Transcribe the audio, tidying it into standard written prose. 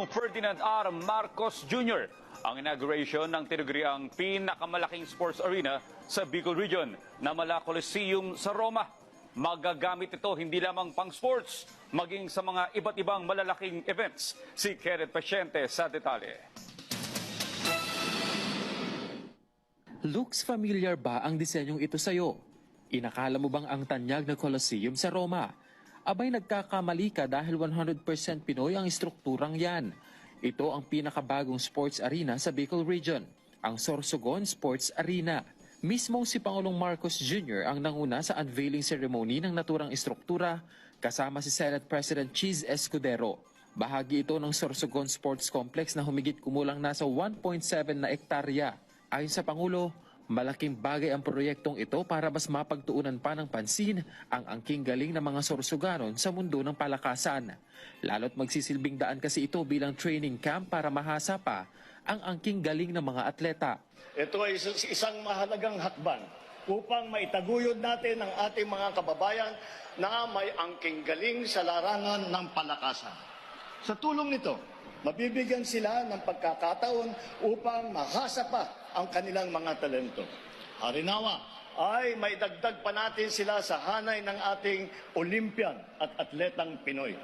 Ferdinand R. Marcos Jr. ang inauguration ng tinaguriang pinakamalaking sports arena sa Bicol Region na Mala Coliseum sa Roma. Magagamit ito hindi lamang pang sports, maging sa mga iba't ibang malalaking events. Si Kenneth Pasyente sa detalye. Looks familiar ba ang disenyong ito sa'yo? Inakala mo bang ang tanyag na Coliseum sa Roma? Abay nagkakamali ka dahil 100% Pinoy ang estrukturang yan. Ito ang pinakabagong sports arena sa Bicol Region, ang Sorsogon Sports Arena. Mismong si Pangulong Marcos Jr. ang nanguna sa unveiling ceremony ng naturang estruktura kasama si Senate President Cheese Escudero. Bahagi ito ng Sorsogon Sports Complex na humigit kumulang nasa 1.7 na ektarya. Ayon sa Pangulo, malaking bagay ang proyektong ito para mas mapagtuunan pa ng pansin ang angking galing ng mga Sorsoganon sa mundo ng palakasan. Lalo't magsisilbing daan kasi ito bilang training camp para mahasa pa ang angking galing ng mga atleta. Ito ay isang mahalagang hakbang upang maitaguyod natin ang ating mga kababayan na may angking galing sa larangan ng palakasan. Sa tulong nito, mabibigyan sila ng pagkakataon upang mahasa pa ang kanilang mga talento. Harinawa ay may dagdag pa natin sila sa hanay ng ating Olympian at atletang Pinoy.